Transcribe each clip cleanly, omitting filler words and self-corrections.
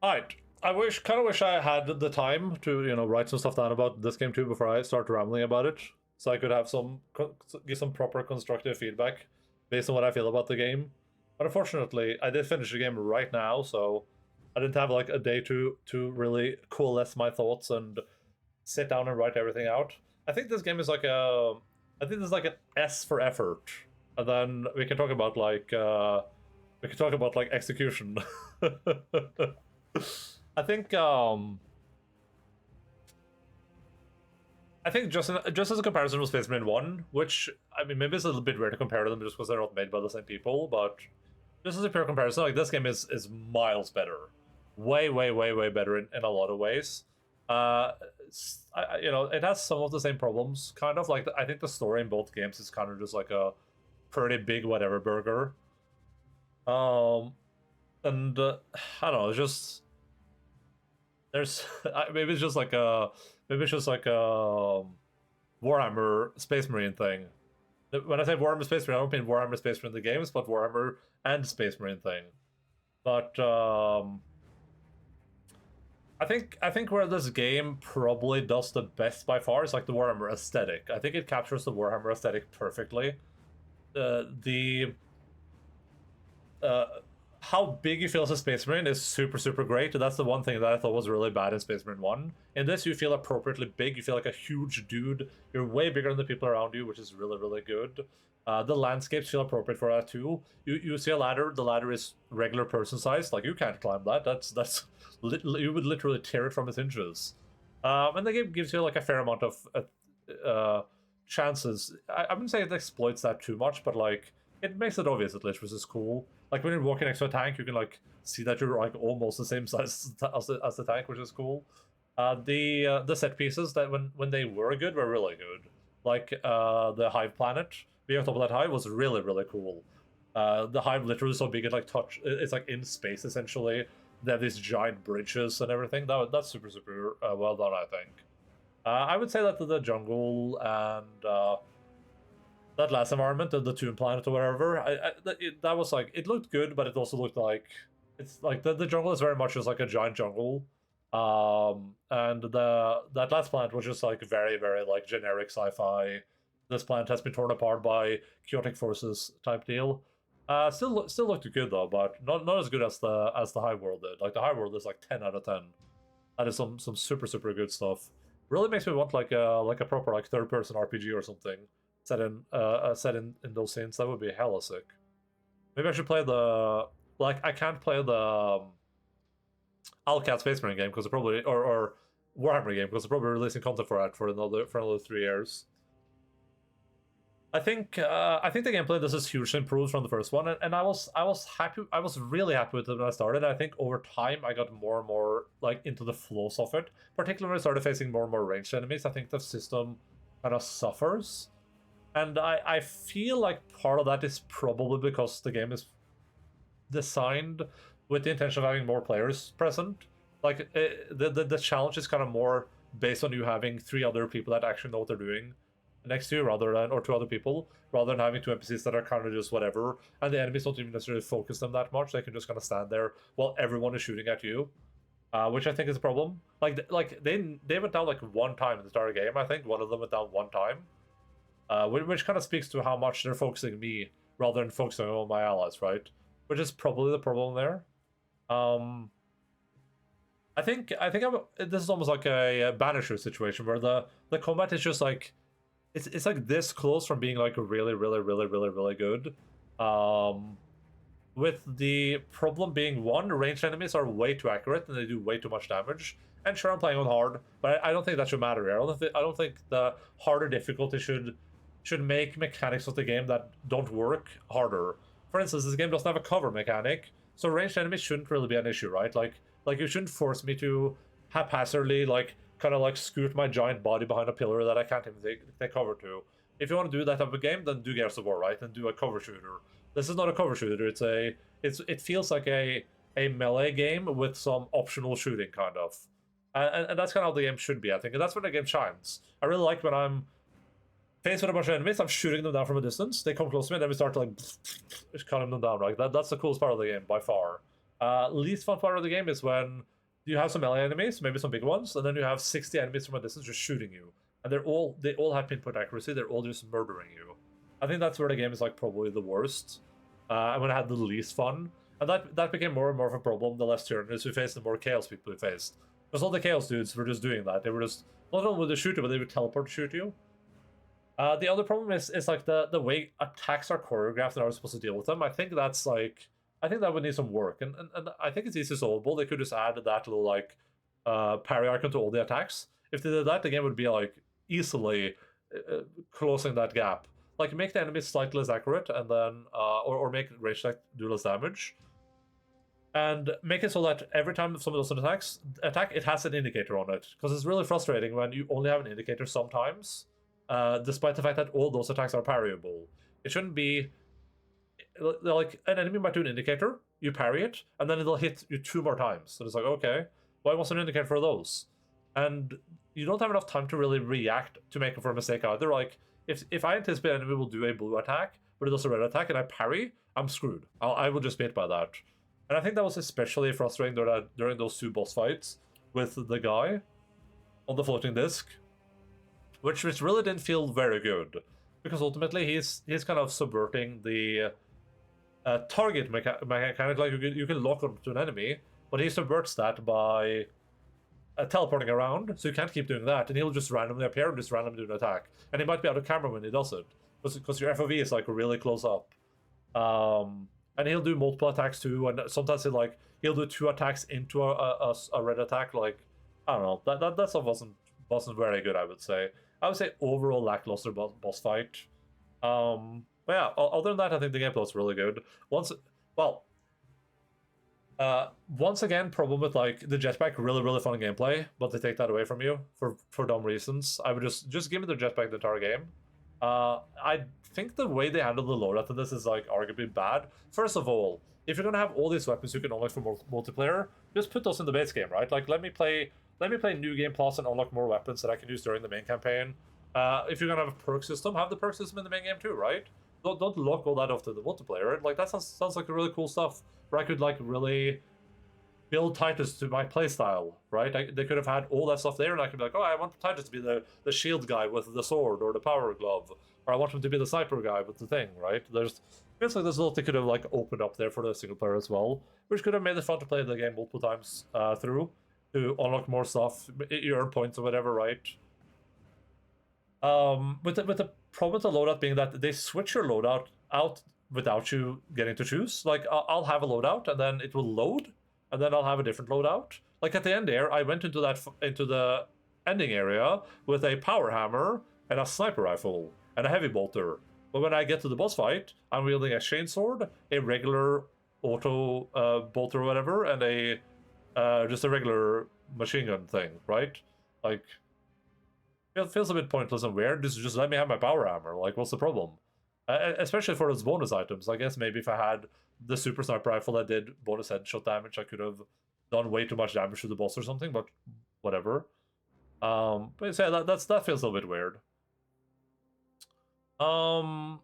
Alright. Kind of wish I had the time to, write some stuff down about this game too before I start rambling about it, so I could have give some proper constructive feedback based on what I feel about the game. But unfortunately, I did finish the game right now, so I didn't have like a day to really coalesce my thoughts and sit down and write everything out. I think this game is like I think this is like an S for effort, and then we can talk about like execution. I think um I think just as a comparison with Space Marine 1, which I mean maybe it's a little bit rare to compare them just because they're not made by the same people, but just as a pure comparison, like this game is miles better. Way better in a lot of ways. It has some of the same problems, kind of like I think the story in both games is kind of just like a pretty big whatever burger. Um, and I don't know, it's just there's maybe it's just like a maybe it's just like a Warhammer Space Marine thing. When I say Warhammer Space Marine, I don't mean Warhammer Space Marine the games, but Warhammer and Space Marine thing. But I think where this game probably does the best by far is like the Warhammer aesthetic. I think it captures the Warhammer aesthetic perfectly. The how big you feel as a Space Marine is super great. That's the one thing that I thought was really bad in Space Marine 1. In this, you feel appropriately big. You feel like a huge dude. You're way bigger than the people around you, which is really good. The landscapes feel appropriate for that too. You see a ladder. The ladder is regular person size. Like you can't climb that. That's you would literally tear it from its hinges. And the game gives you like a fair amount of chances. I wouldn't say it exploits that too much, but like it makes it obvious at least, which is cool. Like when you're walking next to a tank, you can like see that you're like almost the same size as the tank, which is cool. The set pieces that when they were good were really good. Like the hive planet being on top of that hive was really cool. The hive literally so big it like it's like in space essentially. They have these giant bridges and everything. That's super well done, I think. I would say that the jungle and that last environment, the Tomb Planet or whatever, that was like it looked good, but it also looked like it's like the jungle is very much just like a giant jungle, and that last planet was just like very like generic sci-fi. This planet has been torn apart by chaotic forces type deal. Still looked good though, but not as good as the High World did. Like the High World is like 10 out of 10. That is some super good stuff. Really makes me want like a proper like third person RPG or something set in those scenes. That would be hella sick. Maybe I should play the like I can't play the Owlcat Space Marine game because they're probably or Warhammer game because they're probably releasing content for that for another 3 years. I think the gameplay this is hugely improved from the first one, and I was happy. I was really happy with it when I started. I think over time I got more and more like into the flows of it. Particularly when I started facing more and more ranged enemies, I think the system kind of suffers, and I feel like part of that is probably because the game is designed with the intention of having more players present. Like the challenge is kind of more based on you having 3 other people that actually know what they're doing next to you rather than or 2 other people rather than having 2 NPCs that are kind of just whatever, and the enemies don't even necessarily focus them that much. They can just kind of stand there while everyone is shooting at you, which I think is a problem. Like they went down like one time in the start of the game. I think one of them went down one time, which kind of speaks to how much they're focusing me rather than focusing on my allies, right? Which is probably the problem there. I think this is almost like a Banisher situation where the combat is just like it's like this close from being like really good. With the problem being one, ranged enemies are way too accurate and they do way too much damage. And sure, I'm playing on hard, but I don't think that should matter here. I don't think the harder difficulty should make mechanics of the game that don't work harder. For instance, this game doesn't have a cover mechanic, so ranged enemies shouldn't really be an issue, right? Like you shouldn't force me to haphazardly like kind of like scoot my giant body behind a pillar that I can't even take cover to. If you want to do that type of game, then do Gears of War, right? And do a cover shooter. This is not a cover shooter. It feels like a melee game with some optional shooting, kind of. And that's kind of how the game should be, I think. And that's when the game shines. I really like when I'm faced with a bunch of enemies, I'm shooting them down from a distance. They come close to me, and then we start to like just cutting them down. Right? That's the coolest part of the game by far. Least fun part of the game is when you have some melee enemies, maybe some big ones, and then you have 60 enemies from a distance just shooting you, and they all have pinpoint accuracy. They're all just murdering you. I think that's where the game is like probably the worst, and when I had the least fun, and that became more and more of a problem the less tyranids we faced, the more chaos people we faced. Because all the chaos dudes were just doing that. They were just not only would they shoot you, but they would teleport to shoot you. The other problem is like the way attacks are choreographed and how we're supposed to deal with them. I think that's like I think that would need some work, and I think it's easy solvable. They could just add that little like parry icon to all the attacks. If they did that, the game would be like easily closing that gap. Like make the enemies slightly less accurate, and then or make range attack do less damage, and make it so that every time someone does an attack, it has an indicator on it. Because it's really frustrating when you only have an indicator sometimes, despite the fact that all those attacks are parryable. It shouldn't be like an enemy might do an indicator, you parry it, and then it'll hit you 2 more times. So it's like, okay, why wasn't an indicator for those? And you don't have enough time to really react to make it for a mistake either. Like, if I anticipate an enemy will do a blue attack, but it does a red attack, and I parry, I'm screwed. I will just be hit by that. And I think that was especially frustrating during those 2 boss fights with the guy on the floating disc, which really didn't feel very good, because ultimately he's kind of subverting the target mechanic. Like you can lock onto an enemy, but he subverts that by teleporting around, so you can't keep doing that, and he'll just randomly appear and just randomly do an attack. And he might be out of camera when he does it, because your FOV is like really close up. And he'll do multiple attacks too, and sometimes he'll do 2 attacks into a red attack. Like, I don't know, that stuff wasn't very good, I would say. I would say overall lackluster boss fight. But yeah, other than that, I think the gameplay was really good. Once again, problem with like the jetpack, really fun gameplay, but they take that away from you for dumb reasons. I would just give me the jetpack the entire game. I think the way they handle the loadout of this is like arguably bad. First of all, if you're gonna have all these weapons you can unlock for multiplayer, just put those in the base game, right? Like let me play New Game Plus and unlock more weapons that I can use during the main campaign. If you're gonna have a perk system, have the perk system in the main game too, right? Don't lock all that off to the multiplayer. Like that sounds like really cool stuff where I could like really build Titus to my playstyle, right? They could have had all that stuff there, and I could be like, oh, I want Titus to be the shield guy with the sword or the power glove, or I want him to be the sniper guy with the thing, right? There's a lot they could have like opened up there for the single player as well, which could have made it fun to play the game multiple times through to unlock more stuff, you earn points or whatever, right? With the problem with the loadout being that they switch your loadout out without you getting to choose. Like I'll have a loadout and then it will load, and then I'll have a different loadout. Like at the end there, I went into the ending area with a power hammer and a sniper rifle and a heavy bolter. But when I get to the boss fight, I'm wielding a chainsword, a regular auto bolter or whatever, and a just a regular machine gun thing, right? Like, it feels a bit pointless and weird. Just let me have my power hammer. Like, what's the problem? Especially for those bonus items. I guess maybe if I had the super sniper rifle that did bonus headshot damage, I could have done way too much damage to the boss or something, but whatever. But yeah, that feels a little bit weird. I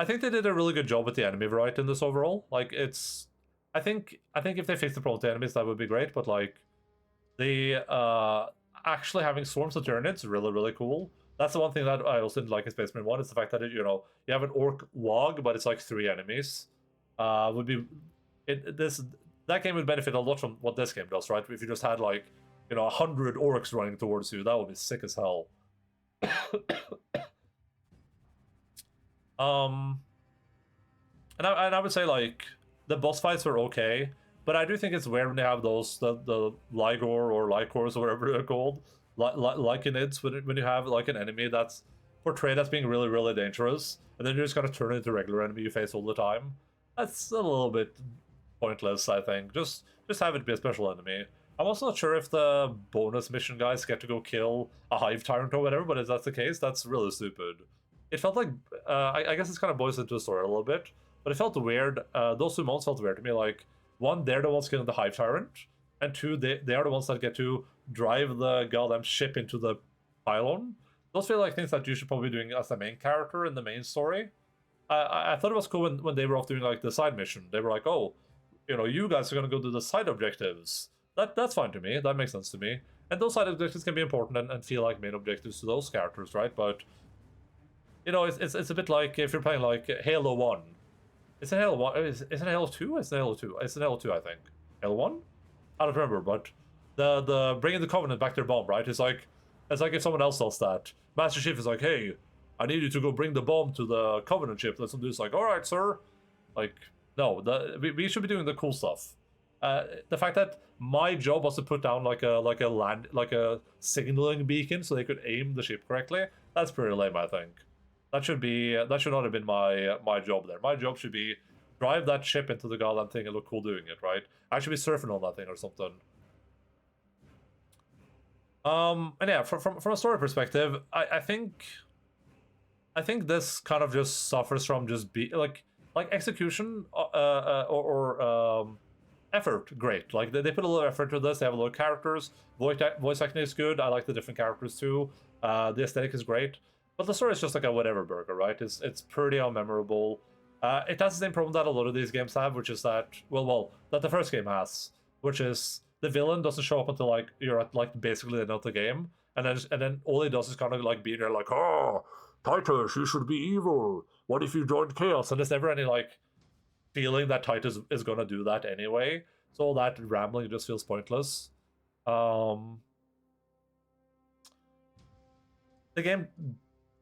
think they did a really good job with the enemy variety in this overall. Like, it's... I think if they fixed the problem with the enemies, that would be great, but like, the actually having swarms of Tyranids really cool. That's the one thing that I also didn't like in Space Marine 1, is the fact that you have an orc wog, but it's like 3 enemies. That game would benefit a lot from what this game does, right? If you just had like 100 orcs running towards you, that would be sick as hell. And I would say like the boss fights were okay, but I do think it's weird when they have those the Ligor or Lycors or whatever they're called, Lycanids, when you have like an enemy that's portrayed as being really dangerous, and then you're just gonna turn it into a regular enemy you face all the time. That's a little bit pointless, I think. Just have it be a special enemy. I'm also not sure if the bonus mission guys get to go kill a hive tyrant or whatever, but if that's the case, that's really stupid. It felt like I guess it's kind of boils into the story a little bit, but it felt weird. Those 2 months felt weird to me. Like, 1, they're the ones killing the hive tyrant, and 2, they are the ones that get to drive the goddamn ship into the pylon. Those feel like things that you should probably be doing as the main character in the main story. I thought it was cool when they were off doing like the side mission. They were like, oh, you guys are gonna go do the side objectives. That's fine to me. That makes sense to me. And those side objectives can be important and feel like main objectives to those characters, right? But it's a bit like if you're playing like Halo 1. Is it Halo 1? Is it Halo 2? It's Halo 2. It's Halo 2, I think. Halo 1? I don't remember, but the bringing the Covenant back their bomb, right? It's like if someone else does that. Master Chief is like, hey, I need you to go bring the bomb to the Covenant ship. Let some dude's like, all right, sir. Like, no, we should be doing the cool stuff. The fact that my job was to put down like a signaling beacon so they could aim the ship correctly, that's pretty lame, I think. That should not have been my job there. My job should be drive that ship into the goddamn thing and look cool doing it, right? I should be surfing on that thing or something. And yeah, from a story perspective, I think this kind of just suffers from just like execution or effort. Great, like they put a little effort to this. They have a lot of characters. Voice acting is good. I like the different characters too. The aesthetic is great, but the story is just like a whatever burger, right? It's pretty unmemorable. It has the same problem that a lot of these games have, which is that that the first game has, which is the villain doesn't show up until like you're at like basically the end of the game, and then all he does is kind of like being there like, oh, Titus, you should be evil. What if you joined Chaos? And there's never any like feeling that Titus is gonna do that anyway. So all that rambling just feels pointless. The game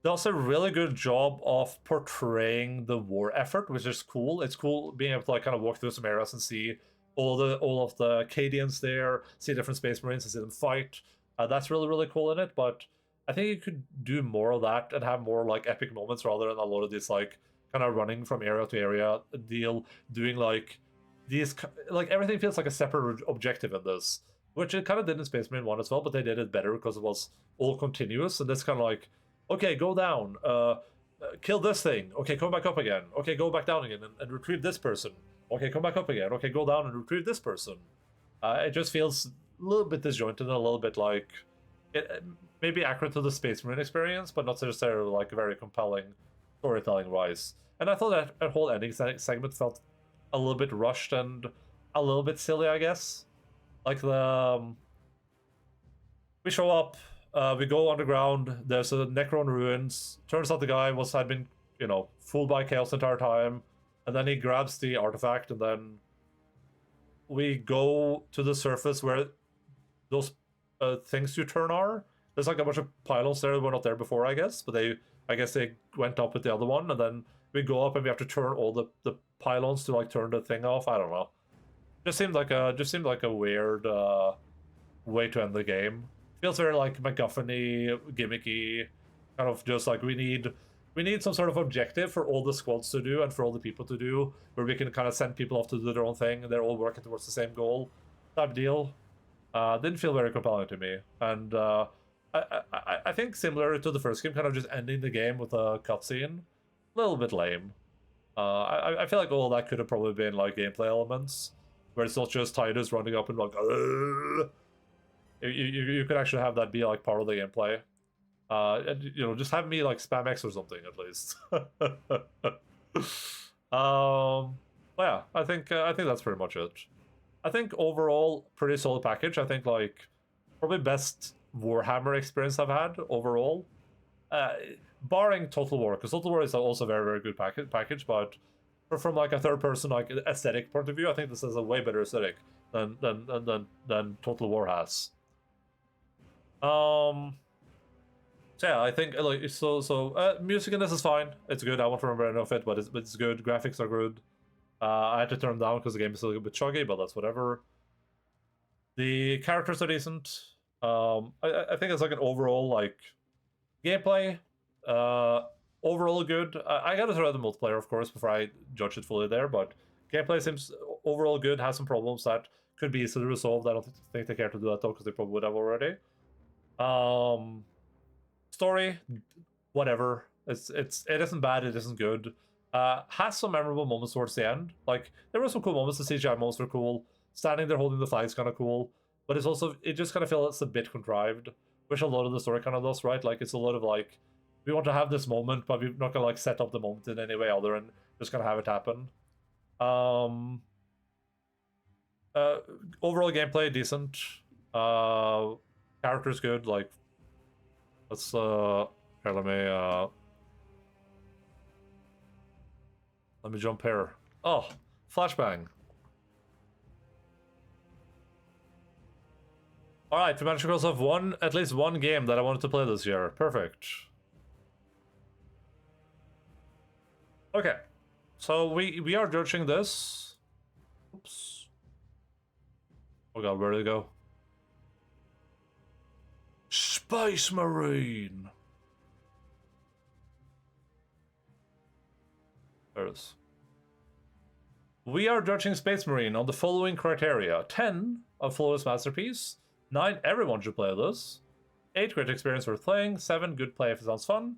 does a really good job of portraying the war effort, which is cool. It's cool being able to like kind of walk through some areas and see all of the Acadians there, see different Space Marines and see them fight. That's really, really cool in it, but I think you could do more of that and have more like epic moments rather than a lot of this like kind of running from area to area deal, doing like these, like everything feels like a separate objective in this, which it kind of did in Space Marine 1 as well, but they did it better because it was all continuous, and this kind of like, okay, go down, kill this thing, okay, come back up again, okay, go back down again and retrieve this person. Okay, come back up again. Okay, go down and retrieve this person. It just feels a little bit disjointed and a little bit like it maybe accurate to the Space Marine experience, but not necessarily like very compelling storytelling-wise. And I thought that whole ending segment felt a little bit rushed and a little bit silly, I guess. Like we show up, we go underground. There's a Necron ruins. Turns out the guy had been fooled by Chaos the entire time. And then he grabs the artifact, and then we go to the surface where those things you turn are. There's like a bunch of pylons there that were not there before, I guess. But I guess they went up with the other one, and then we go up and we have to turn all the pylons to like turn the thing off. I don't know. Just seemed like a weird way to end the game. Feels very like MacGuffin-y, gimmicky, kind of just like we need some sort of objective for all the squads to do and for all the people to do, where we can kind of send people off to do their own thing and they're all working towards the same goal type deal. Didn't feel very compelling to me. And I think similar to the first game, kind of just ending the game with a cutscene, a little bit lame. I feel like all that could have probably been like gameplay elements, where it's not just Titus running up and like, you could actually have that be like part of the gameplay. And, just have me like spam X or something at least. But yeah, I think that's pretty much it. I think overall pretty solid package. I think like probably best Warhammer experience I've had overall, barring Total War, because Total War is also a very, very good package. But from like a third person like aesthetic point of view, I think this is a way better aesthetic than Total War has. So yeah, I think like music in this is fine. It's good. I won't remember any of it, but it's good. Graphics are good. I had to turn them down because the game is still a bit chuggy, but that's whatever. The characters are decent. I think it's like an overall like gameplay. Overall good. I gotta throw out the multiplayer, of course, before I judge it fully there. But gameplay seems overall good. Has some problems that could be easily resolved. I don't think they care to do that though, because they probably would have already. Story, whatever. It isn't bad. It isn't good. Has some memorable moments towards the end. Like there were some cool moments. The CGI moments were cool. Standing there holding the flag is kind of cool. But it just kind of feels a bit contrived, which a lot of the story kind of does, right? Like it's a lot of like, we want to have this moment, but we're not gonna like set up the moment in any way other than just gonna have it happen. Overall gameplay decent. Character's good. Like, let's here, let me jump here. Oh, flashbang. All right, we managed to cross off at least one game that I wanted to play this year. Perfect. Okay, so we are judging this. Oops. Oh god, where did it go? Space Marine. There it is. We are judging Space Marine on the following criteria: 10, a flawless masterpiece; 9, everyone should play this; 8, great experience worth playing; 7, good play if it sounds fun;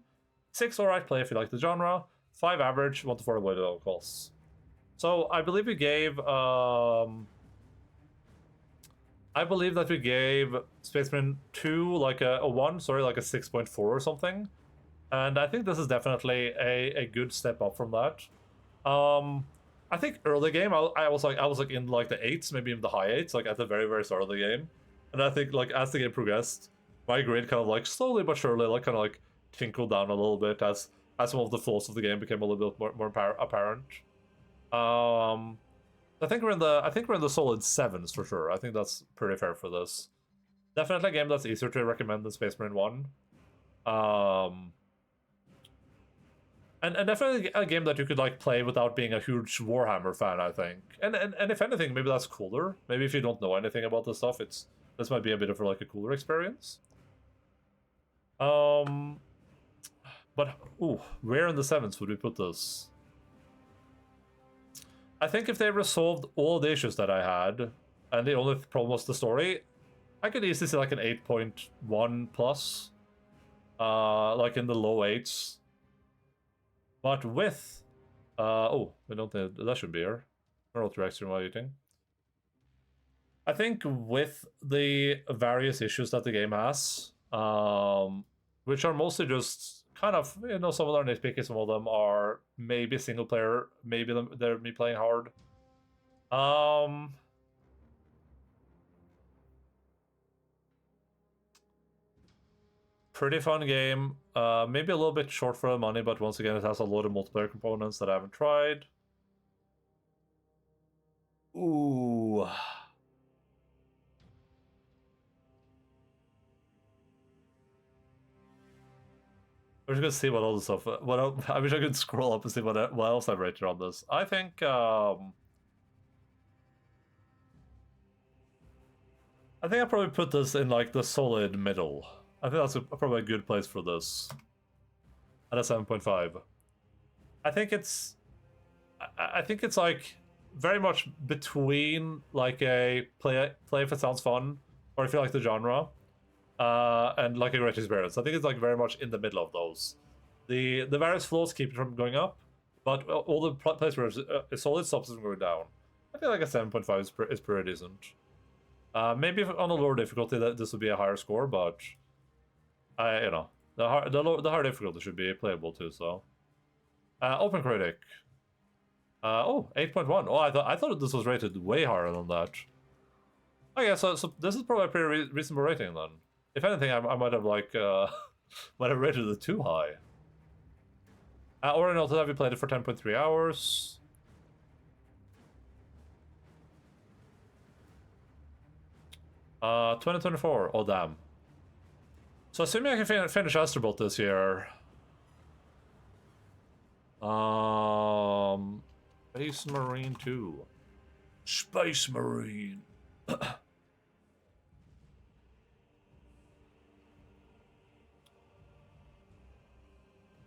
6, alright play if you like the genre; 5, average, 1 to 4 avoid at all costs. So I believe we gave I believe that we gave Space Marine 2 like a 1, sorry, like a 6.4 or something. And I think this is definitely a good step up from that. I think early game I was like in like the 8s, maybe in the high 8s, like at the very, very start of the game. And I think like as the game progressed, my grade kind of like slowly but surely like kind of like tinkled down a little bit as some of the flaws of the game became a little bit more apparent. I think we're in the solid 7s for sure. I think that's pretty fair for this. Definitely a game that's easier to recommend than Space Marine 1. And definitely a game that you could like play without being a huge Warhammer fan, I think. And if anything, maybe that's cooler. Maybe if you don't know anything about this stuff, this might be a bit of like a cooler experience. But ooh, where in the 7s would we put this? I think if they resolved all the issues that I had, and the only problem was the story, I could easily see like an 8.1 plus, like in the low 8s. But with, oh, we don't think that should be here. Neural direction while eating. I think with the various issues that the game has, which are mostly just kind of, you know, some of them are nitpicky, some of them are maybe single player, maybe they're me playing hard. Pretty fun game. Maybe a little bit short for the money, but once again, it has a lot of multiplayer components that I haven't tried. Ooh. We're just gonna see what other stuff. I wish I could scroll up and see what else I've rated on this. I think I probably put this in like the solid middle. I think that's probably a good place for this. At a 7.5. I think it's like very much between like a play if it sounds fun, or if you like the genre, and like a great experience. I think it's like very much in the middle of those. The various flaws keep it from going up, but all the places where it's solid stops it from going down. I feel like a 7.5 is pretty decent. Maybe on a lower difficulty that this would be a higher score, but you know, the higher difficulty should be playable too. So, Open Critic. Oh, 8.1. Oh, I thought this was rated way higher than that. Okay, so this is probably a pretty reasonable rating then. If anything, I might have like might have rated it too high. Or also, have you played it for 10.3 hours? Uh, 2024. Oh damn. So assuming I can finish Astrobolt this year. Space Marine 2. Space Marine.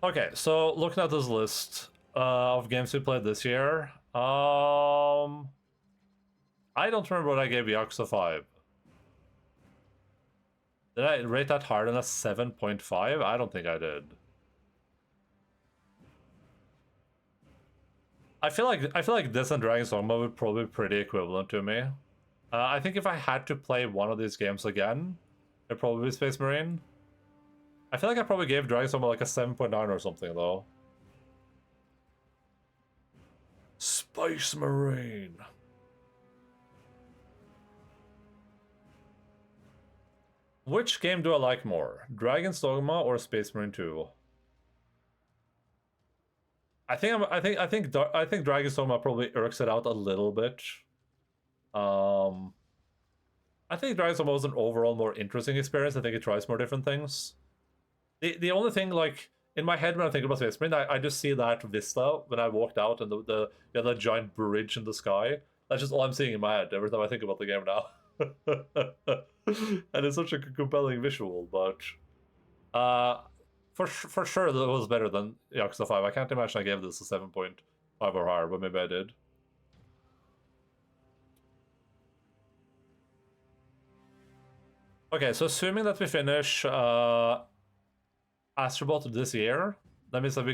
Okay, so looking at this list of games we played this year, I don't remember what I gave Yakuza 5. Did I rate that higher than a 7.5? I don't think I did. I feel like this and Dragon's Dogma would probably be pretty equivalent to me. I think if I had to play one of these games again, it'd probably be Space Marine. I feel like I probably gave Dragon's Dogma like a 7.9 or something though. Space Marine. Which game do I like more, Dragon's Dogma or Space Marine 2? I think Dragon's Dogma probably irks it out a little bit. I think Dragon's Dogma was an overall more interesting experience. I think it tries more different things. The only thing, like, in my head when I think about Space Marine, I just see that vista when I walked out and the giant bridge in the sky. That's just all I'm seeing in my head every time I think about the game now. And it's such a compelling visual, but for sure that was better than Yakuza 5. I can't imagine I gave this a 7.5 or higher, but maybe I did. Okay, so assuming that we finish Astrobot this year, that means that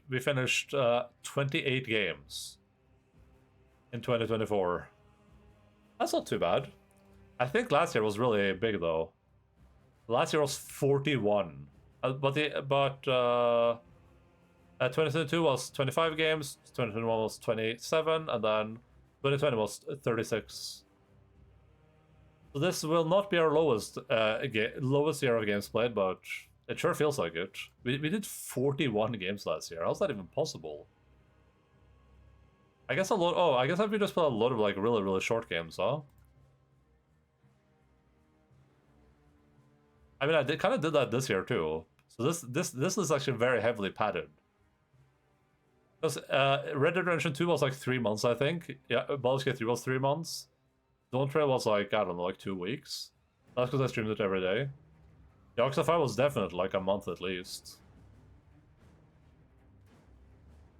we finished 28 games in 2024. That's not too bad. I think last year was really big though. Last year was 41, but 2022 was 25 games, 2021 was 27, and then 2020 was 36. So this will not be our lowest year of games played, but it sure feels like it. We did 41 games last year. How's that even possible? I guess I guess we just played a lot of like really short games, huh? I mean, kind of did that this year too. So this is actually very heavily padded. Because Red Dead Redemption 2 was like 3 months, I think. Yeah, Baldur's Gate 3 was 3 months. Dawn Trail was like, I don't know, like 2 weeks. That's because I streamed it every day. Yakuza 5 was definitely like a month at least.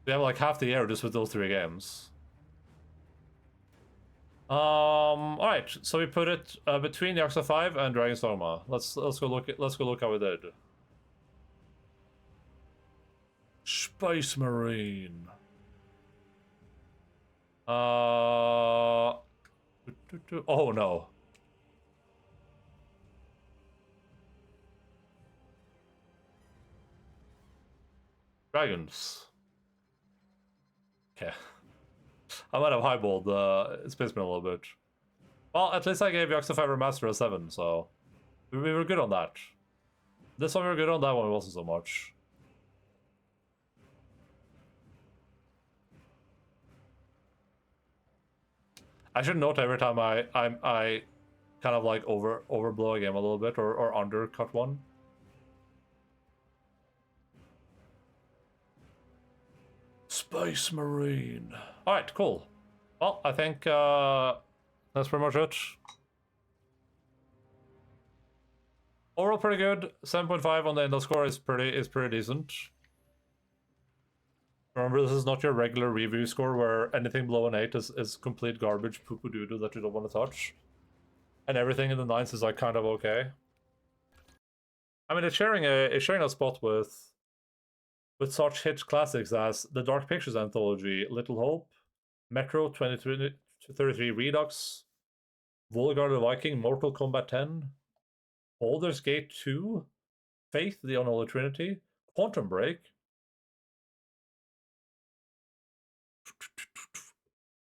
We have like half the year just with those 3 games. Alright, so we put it between Yakuza 5 and Dragon's Dogma. Let's go look how we did. Space Marine. Oh no. Dragons. Okay. I might have highballed Space Marine a little bit. Well, at least I gave Yakuza 5 Remaster a 7, so we were good on that. This one we were good on, that one wasn't so much. I should note every time I kind of like overblow a game a little bit or undercut one. Space Marine. Alright, cool. Well, I think that's pretty much it. Overall pretty good. 7.5 on the Endo score is pretty decent. Remember, this is not your regular review score where anything below an 8 is complete garbage, poo-poo doo-doo that you don't want to touch. And everything in the 9s is like kind of okay. I mean, it's sharing a spot with such hit classics as the Dark Pictures anthology, Little Hope, Metro 2033 Redux, Volgarde the Viking, Mortal Kombat 10, Baldur's Gate 2, Faith, the Unholy Trinity, Quantum Break.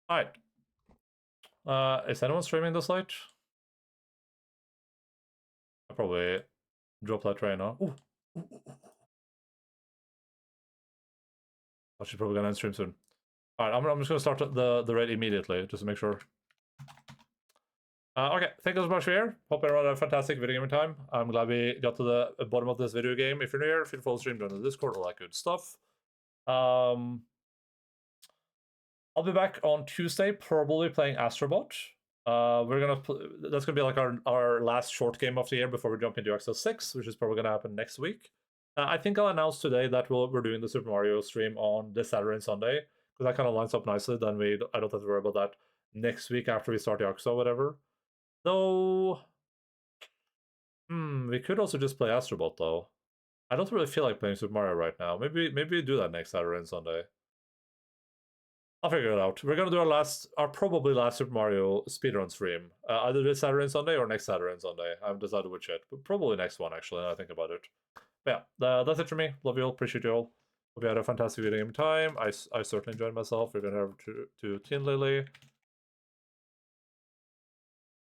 Alright. Is anyone streaming this late? I'll probably drop that train now. Ooh. I should probably gonna end stream soon. Alright, I'm just gonna start the raid immediately, just to make sure. Okay, thank you so much for here. Hope everyone had a fantastic video gaming time. I'm glad we got to the bottom of this video game. If you're new here, feel free to follow the stream, join the Discord, all that good stuff. I'll be back on Tuesday, probably playing Astrobot. That's gonna be like our last short game of the year before we jump into Yakuza 6, which is probably gonna happen next week. I think I'll announce today that we're doing the Super Mario stream on this Saturday and Sunday, because that kind of lines up nicely. Then I don't have to worry about that next week after we start Yakuza or whatever. Though, we could also just play Astrobot though. I don't really feel like playing Super Mario right now. Maybe we do that next Saturday and Sunday. I'll figure it out. We're gonna do our probably last Super Mario speedrun stream. Either this Saturday and Sunday or next Saturday and Sunday. I haven't decided which yet, but probably next one actually, now I think about it. But yeah, that's it for me. Love you all, appreciate you all. Hope you had a fantastic video game time. I certainly enjoyed myself. We're gonna have to Teen Lily.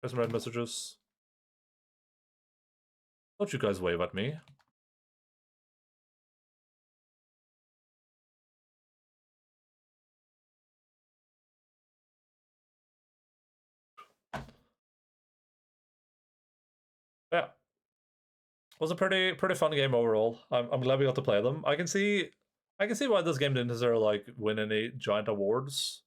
There's some red messages. Don't you guys wave at me. Yeah. It was a pretty fun game overall. I'm glad we got to play them. I can see why this game didn't necessarily like win any giant awards.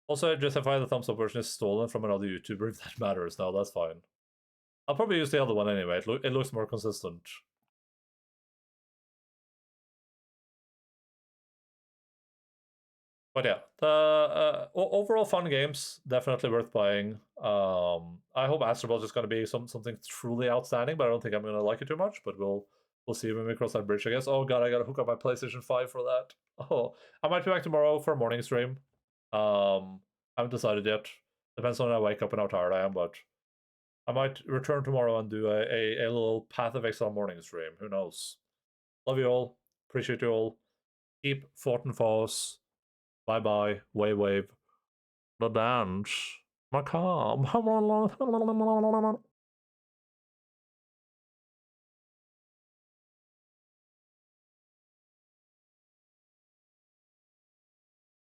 Also, just if the thumbs up version is stolen from another YouTuber, if that matters. No, that's fine. I'll probably use the other one anyway. It looks more consistent. But yeah, the overall fun games, definitely worth buying. I hope Astro Ball is going to be something truly outstanding, but I don't think I'm going to like it too much. But we'll see when we cross that bridge, I guess. Oh god, I got to hook up my PlayStation 5 for that. Oh, I might be back tomorrow for a morning stream. I haven't decided yet. Depends on when I wake up and how tired I am, but I might return tomorrow and do a little Path of Exile morning stream. Who knows? Love you all. Appreciate you all. Keep Fortin Foss. Bye bye. Wave. The dance. Macabre.